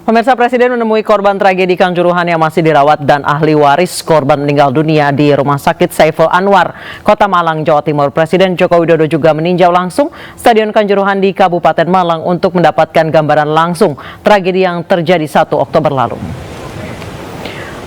Pemirsa, Presiden menemui korban tragedi Kanjuruhan yang masih dirawat dan ahli waris korban meninggal dunia di Rumah Sakit Saiful Anwar, Kota Malang, Jawa Timur. Presiden Joko Widodo juga meninjau langsung Stadion Kanjuruhan di Kabupaten Malang untuk mendapatkan gambaran langsung tragedi yang terjadi 1 Oktober lalu.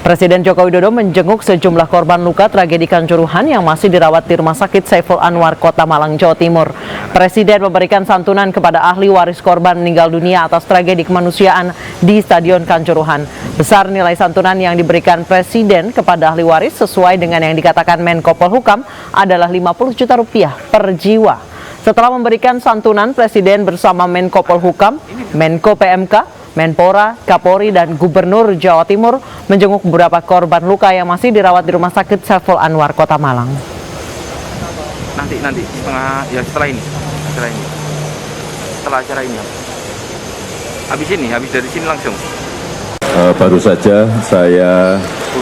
Presiden Joko Widodo menjenguk sejumlah korban luka tragedi Kanjuruhan yang masih dirawat di Rumah Sakit Saiful Anwar, Kota Malang, Jawa Timur. Presiden memberikan santunan kepada ahli waris korban meninggal dunia atas tragedi kemanusiaan di Stadion Kanjuruhan. Besar nilai santunan yang diberikan Presiden kepada ahli waris sesuai dengan yang dikatakan Menko Polhukam adalah 50 juta rupiah per jiwa. Setelah memberikan santunan, Presiden bersama Menko Polhukam, Menko PMK, Menpora, Kapolri, dan Gubernur Jawa Timur menjenguk beberapa korban luka yang masih dirawat di Rumah Sakit Saiful Anwar, Kota Malang. Nanti setelah acara ini, habis dari sini langsung. Baru saja saya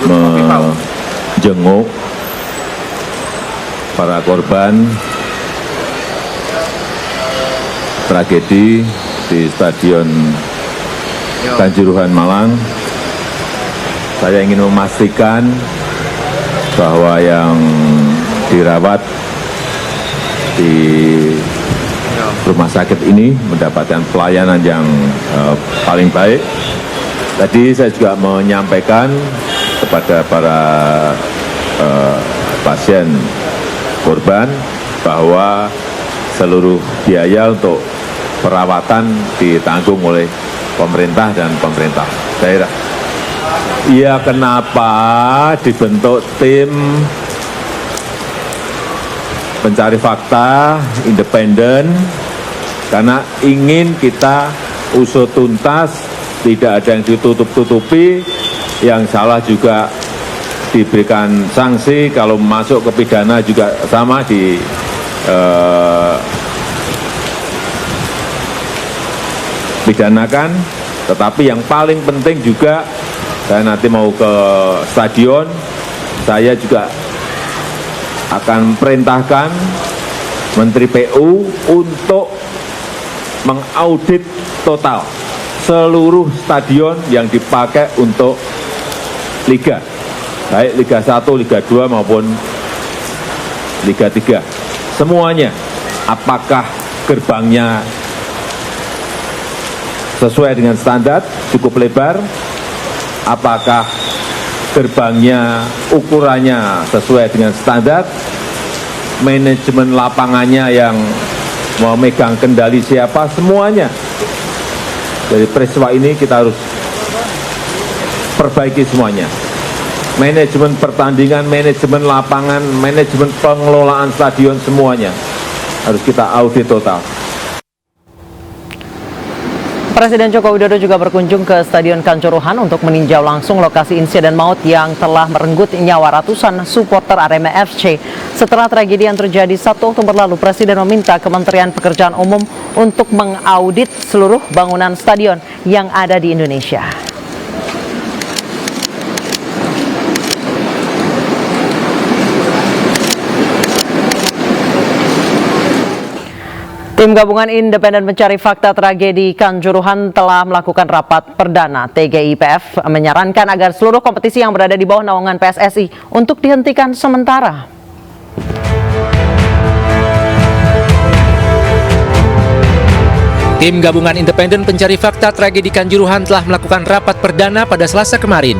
menjenguk para korban tragedi di Stadion Kanjuruhan, Malang. Saya ingin memastikan bahwa yang dirawat di rumah sakit ini mendapatkan pelayanan yang paling baik. Tadi saya juga menyampaikan kepada para pasien korban bahwa seluruh biaya untuk perawatan ditanggung oleh pemerintah dan pemerintah daerah. Ya, kenapa dibentuk tim pencari fakta independen? Karena ingin kita usut tuntas, tidak ada yang ditutup-tutupi, yang salah juga diberikan sanksi, kalau masuk ke pidana juga sama pidanakan. Tetapi yang paling penting juga, saya nanti mau ke stadion, saya juga akan perintahkan Menteri PU untuk mengaudit total seluruh stadion yang dipakai untuk Liga, baik Liga 1, Liga 2 maupun Liga 3. Semuanya, apakah gerbangnya sesuai dengan standar, cukup lebar, apakah gerbangnya ukurannya sesuai dengan standar, manajemen lapangannya yang memegang kendali siapa, semuanya. Dari peristiwa ini kita harus perbaiki semuanya. Manajemen pertandingan, manajemen lapangan, manajemen pengelolaan stadion, semuanya harus kita audit total. Presiden Joko Widodo juga berkunjung ke Stadion Kanjuruhan untuk meninjau langsung lokasi insiden maut yang telah merenggut nyawa ratusan supporter Arema FC. Setelah tragedi yang terjadi 1 Oktober lalu, Presiden meminta Kementerian Pekerjaan Umum untuk mengaudit seluruh bangunan stadion yang ada di Indonesia. Tim Gabungan Independen Mencari Fakta Tragedi Kanjuruhan telah melakukan rapat perdana. TGIPF menyarankan agar seluruh kompetisi yang berada di bawah naungan PSSI untuk dihentikan sementara. Tim Gabungan Independen Pencari Fakta Tragedi Kanjuruhan telah melakukan rapat perdana pada Selasa kemarin.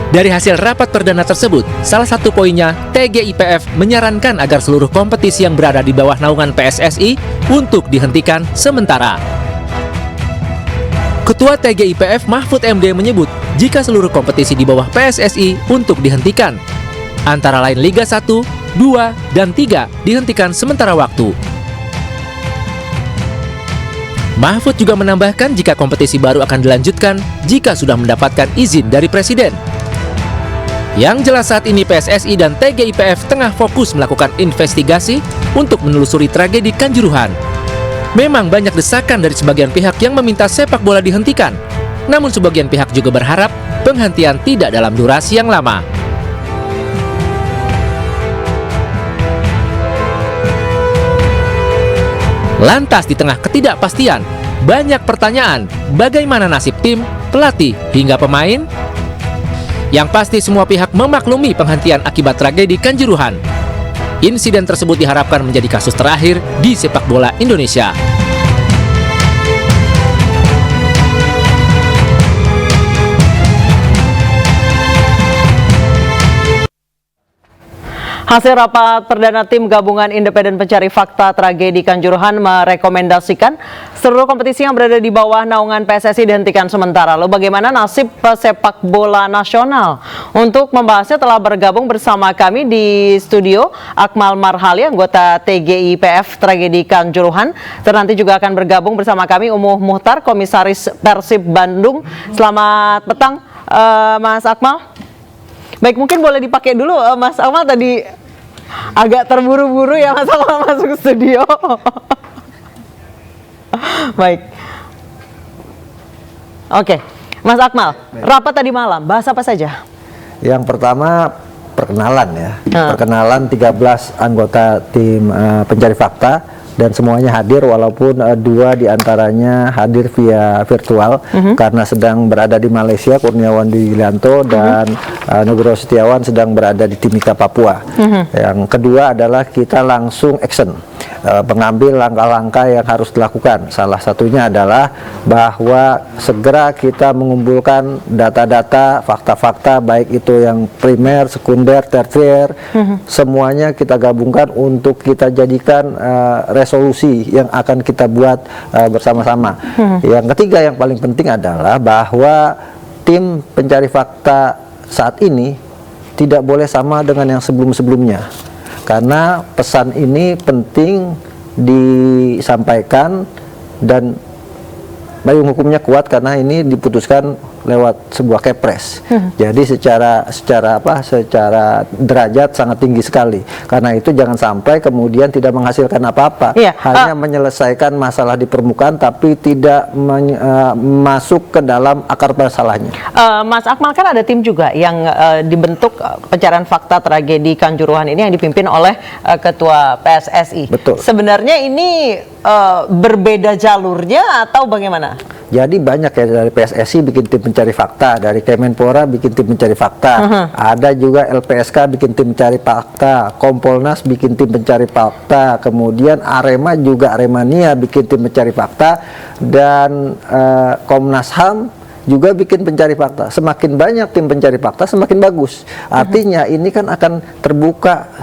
Dari hasil rapat perdana tersebut, salah satu poinnya, TGIPF menyarankan agar seluruh kompetisi yang berada di bawah naungan PSSI untuk dihentikan sementara. Ketua TGIPF Mahfud MD menyebut jika seluruh kompetisi di bawah PSSI untuk dihentikan, antara lain Liga 1, 2, dan 3 dihentikan sementara waktu. Mahfud juga menambahkan jika kompetisi baru akan dilanjutkan jika sudah mendapatkan izin dari Presiden. Yang jelas saat ini PSSI dan TGIPF tengah fokus melakukan investigasi untuk menelusuri tragedi Kanjuruhan. Memang banyak desakan dari sebagian pihak yang meminta sepak bola dihentikan. Namun sebagian pihak juga berharap penghentian tidak dalam durasi yang lama. Lantas di tengah ketidakpastian, banyak pertanyaan bagaimana nasib tim pelatih, hingga pemain? Yang pasti semua pihak memaklumi penghentian akibat tragedi Kanjuruhan. Insiden tersebut diharapkan menjadi kasus terakhir di sepak bola Indonesia. Hasil rapat perdana tim gabungan independen pencari fakta tragedi Kanjuruhan merekomendasikan seluruh kompetisi yang berada di bawah naungan PSSI dihentikan sementara. Lalu bagaimana nasib sepak bola nasional? Untuk membahasnya telah bergabung bersama kami di studio Akmal Marhali, anggota TGIPF tragedi Kanjuruhan. Dan nanti juga akan bergabung bersama kami Umuh Muhtar, Komisaris Persib Bandung. Selamat petang, Mas Akmal. Baik, mungkin boleh dipakai dulu, Mas Akmal tadi agak terburu-buru ya Mas Akmal masuk studio. Baik. Oke, Mas Akmal, rapat tadi malam, bahas apa saja? Yang pertama perkenalan ya, perkenalan 13 anggota tim pencari fakta. Dan semuanya hadir walaupun 2 diantaranya hadir via virtual karena sedang berada di Malaysia, Kurniawan Dwilianto dan Nugroho Setiawan sedang berada di Timika, Papua. Yang kedua adalah kita langsung action, mengambil langkah-langkah yang harus dilakukan. Salah satunya adalah bahwa segera kita mengumpulkan data-data, fakta-fakta baik itu yang primer, sekunder, tersier, semuanya kita gabungkan untuk kita jadikan resolusi yang akan kita buat bersama-sama. Yang ketiga yang paling penting adalah bahwa tim pencari fakta saat ini tidak boleh sama dengan yang sebelum-sebelumnya, karena pesan ini penting disampaikan dan payung hukumnya kuat karena ini diputuskan lewat sebuah kepres. Jadi secara derajat sangat tinggi sekali. Karena itu jangan sampai kemudian tidak menghasilkan apa-apa. Hanya menyelesaikan masalah di permukaan tapi tidak masuk ke dalam akar masalahnya. Mas Akmal, kan ada tim juga yang dibentuk pencarian fakta tragedi Kanjuruhan ini yang dipimpin oleh Ketua PSSI. Betul. Sebenarnya ini berbeda jalurnya atau bagaimana? Jadi banyak ya, dari PSSI bikin tim pencari fakta, dari Kemenpora bikin tim pencari fakta, ada juga LPSK bikin tim pencari fakta, Kompolnas bikin tim pencari fakta, kemudian Arema juga Aremania bikin tim pencari fakta, dan Komnas HAM juga bikin pencari fakta. Semakin banyak tim pencari fakta semakin bagus. Artinya ini kan akan terbuka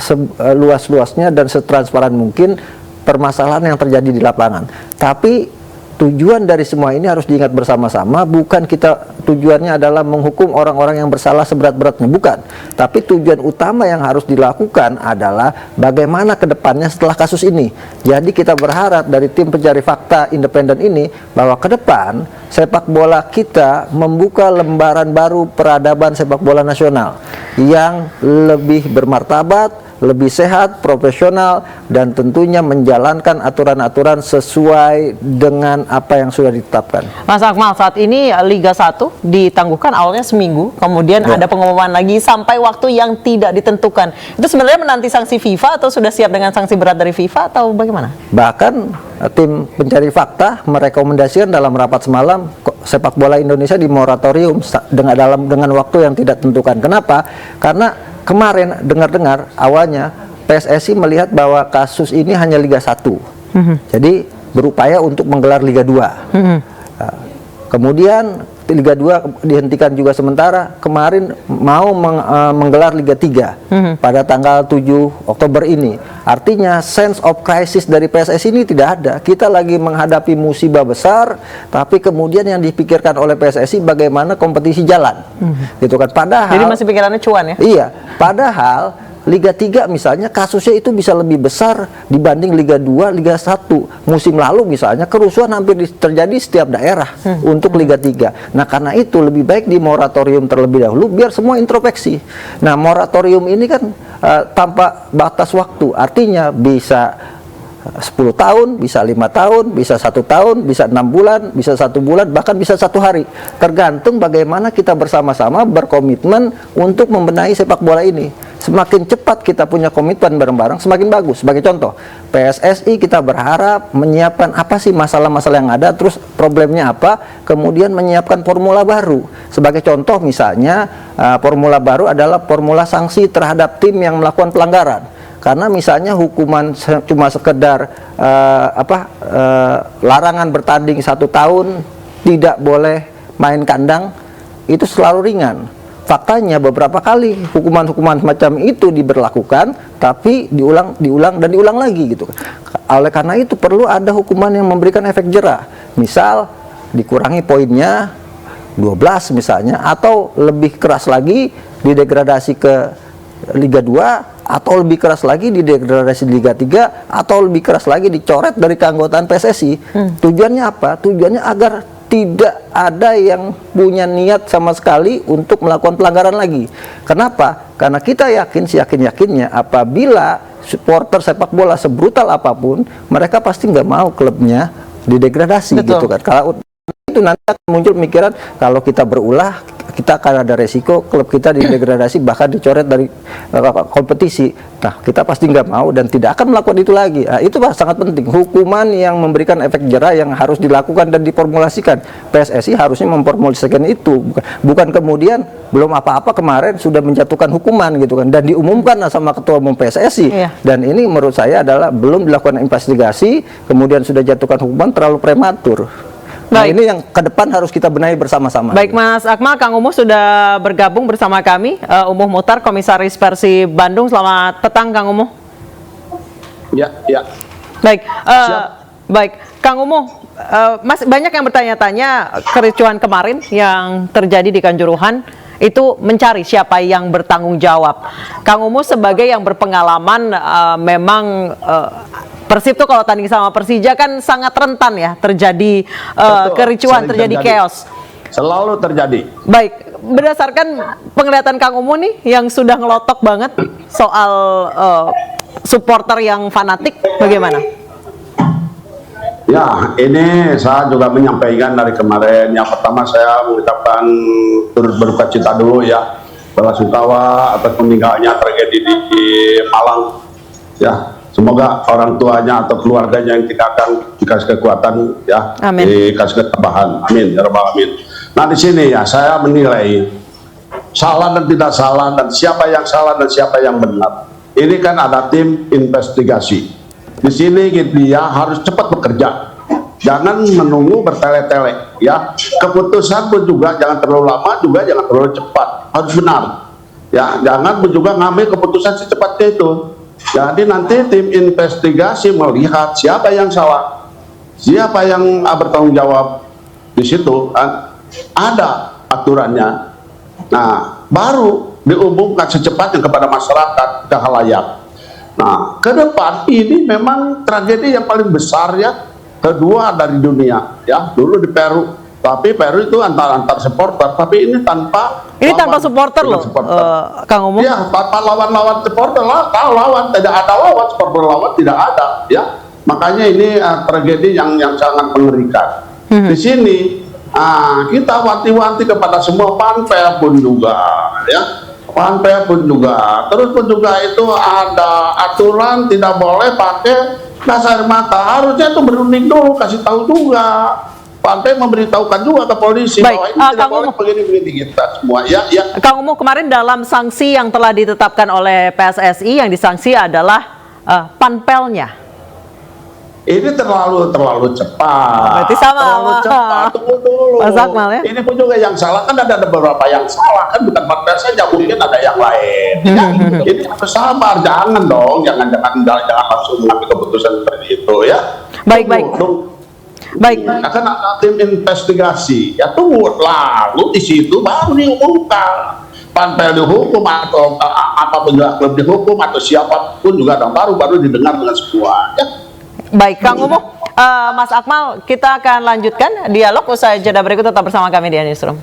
luas-luasnya dan setransparan mungkin permasalahan yang terjadi di lapangan. Tapi tujuan dari semua ini harus diingat bersama-sama, bukan kita tujuannya adalah menghukum orang-orang yang bersalah seberat-beratnya, bukan. Tapi tujuan utama yang harus dilakukan adalah bagaimana ke depannya setelah kasus ini. Jadi kita berharap dari tim pencari fakta independen ini bahwa ke depan sepak bola kita membuka lembaran baru peradaban sepak bola nasional yang lebih bermartabat, lebih sehat, profesional, dan tentunya menjalankan aturan-aturan sesuai dengan apa yang sudah ditetapkan. Mas Akmal, saat ini Liga 1 ditangguhkan awalnya seminggu, kemudian ada pengumuman lagi sampai waktu yang tidak ditentukan. Itu sebenarnya menanti sanksi FIFA atau sudah siap dengan sanksi berat dari FIFA atau bagaimana? Bahkan tim pencari fakta merekomendasikan dalam rapat semalam sepak bola Indonesia di moratorium dengan waktu yang tidak tentukan. Kenapa? Karena kemarin dengar-dengar awalnya PSSI melihat bahwa kasus ini hanya Liga 1. Jadi berupaya untuk menggelar Liga 2. Kemudian Liga 2 dihentikan juga sementara. Kemarin mau menggelar Liga 3 pada tanggal 7 Oktober ini. Artinya sense of crisis dari PSSI ini tidak ada. Kita lagi menghadapi musibah besar, tapi kemudian yang dipikirkan oleh PSSI bagaimana kompetisi jalan. Gitu kan. Padahal jadi masih pikirannya cuan ya? Iya, padahal Liga 3 misalnya kasusnya itu bisa lebih besar dibanding Liga 2, Liga 1. Musim lalu misalnya kerusuhan hampir terjadi setiap daerah untuk Liga 3. Nah, karena itu lebih baik di moratorium terlebih dahulu biar semua introspeksi. Nah, moratorium ini kan tanpa batas waktu. Artinya bisa 10 tahun, bisa 5 tahun, bisa 1 tahun, bisa 6 bulan, bisa 1 bulan, bahkan bisa 1 hari. Tergantung bagaimana kita bersama-sama berkomitmen untuk membenahi sepak bola ini. semakin cepat kita punya komitmen bareng-bareng, semakin bagus. Sebagai contoh, PSSI kita berharap menyiapkan apa sih masalah-masalah yang ada, terus problemnya apa, kemudian menyiapkan formula baru. Sebagai contoh misalnya, formula baru adalah formula sanksi terhadap tim yang melakukan pelanggaran. Karena misalnya hukuman cuma sekedar larangan bertanding 1 tahun, tidak boleh main kandang, itu selalu ringan. Faktanya beberapa kali hukuman-hukuman semacam itu diberlakukan, tapi diulang dan diulang lagi gitu. Oleh karena itu perlu ada hukuman yang memberikan efek jera. Misal dikurangi poinnya 12 misalnya, atau lebih keras lagi didegradasi ke Liga 2, atau lebih keras lagi didegradasi di Liga 3, atau lebih keras lagi dicoret dari keanggotaan PSSI. Tujuannya apa? Tujuannya agar tidak ada yang punya niat sama sekali untuk melakukan pelanggaran lagi. Kenapa? Karena kita yakin, seyakin-yakinnya apabila supporter sepak bola sebrutal apapun, mereka pasti nggak mau klubnya didegradasi. Betul. Gitu kan. Kalau itu nanti akan muncul pemikiran, kalau kita berulah, kita akan ada resiko klub kita didegradasi, bahkan dicoret dari kompetisi. Nah, kita pasti nggak mau dan tidak akan melakukan itu lagi. Nah, itu sangat penting. Hukuman yang memberikan efek jera yang harus dilakukan dan diformulasikan. PSSI harusnya memformulasikan itu, bukan kemudian belum apa-apa kemarin sudah menjatuhkan hukuman gitu kan, dan diumumkan sama ketua umum PSSI. Iya. Dan ini menurut saya adalah belum dilakukan investigasi, kemudian sudah jatuhkan hukuman terlalu prematur. Nah, ini yang ke depan harus kita benahi bersama-sama. Baik Mas Akmal, Kang Umuh sudah bergabung bersama kami. Umuh Muhtar, Komisaris Persib Bandung. Selamat petang Kang Umuh. Ya. Baik, baik Kang Umuh, masih banyak yang bertanya-tanya kericuhan kemarin yang terjadi di Kanjuruhan itu mencari siapa yang bertanggung jawab. Kang Umuh sebagai yang berpengalaman, memang Persib tuh kalau tanding sama Persija kan sangat rentan ya terjadi kericuhan, terjadi chaos. Selalu terjadi. Baik, berdasarkan penglihatan Kang Umuh nih yang sudah ngelotok banget soal supporter yang fanatik, bagaimana? Ya, ini saya juga menyampaikan dari kemarin. Yang pertama saya mengucapkan turut berduka cita dulu ya, belasungkawa atas meninggalnya tragedi di Malang. Ya, semoga orang tuanya atau keluarganya yang tidak akan dikasih kekuatan ya, amin, dikasih ketabahan, amin ya rabbal alamin. Nah di sini ya saya menilai salah dan tidak salah, dan siapa yang salah dan siapa yang benar. Ini kan ada tim investigasi. Di sini dia harus cepat bekerja, jangan menunggu bertele-tele ya. Keputusan pun juga jangan terlalu lama, juga jangan terlalu cepat, harus benar ya. Jangan pun juga ngambil keputusan secepatnya itu. Jadi nanti tim investigasi melihat siapa yang salah, siapa yang bertanggung jawab. Di situ ada aturannya. Nah, baru diumumkan secepatnya kepada masyarakat, ke khalayak. Nah, ke depan ini memang tragedi yang paling besar ya, kedua dari dunia ya. Dulu di Peru, tapi Peru itu antar supporter, tapi ini tanpa supporter loh, Kang Umuh. Ya, tanpa lawan supporter lah, lawan tidak ada lawan, supporter lawan tidak ada ya. Makanya ini tragedi yang sangat mengerikan. Di sini kita wanti-wanti kepada semua, panpel pun juga ya. Panpel pun juga, terus pun juga itu ada aturan tidak boleh pakai gas air mata. Harusnya itu berunding dulu, kasih tahu juga. Panpel memberitahukan juga ke polisi. Baik, bahwa ini tidak boleh begini-begini kita semua. Ya. Kang Umuh, kemarin dalam sanksi yang telah ditetapkan oleh PSSI, yang disanksi adalah panpelnya. Ini terlalu cepat. Berarti sama. Terlalu cepat. Tunggu dulu. Mas Akmal ya. Ini pun juga yang salah, kan ada beberapa yang salah, kan bukan panpel saja, mungkin ada yang lain. Ya. Ini harus sabar, jangan dong, jangan langsung mengambil keputusan seperti itu ya. Baik. Baik. Akan ada tim investigasi. Ya tunggu, lalu di situ baru diumumkan. Panpel dihukum atau apapun juga klub dihukum atau siapapun juga, dan baru didengar dengan semua. Ya. Baik, Kang Umuh, Mas Akmal, kita akan lanjutkan dialog usai jeda berikut. Tetap bersama kami di Newsroom.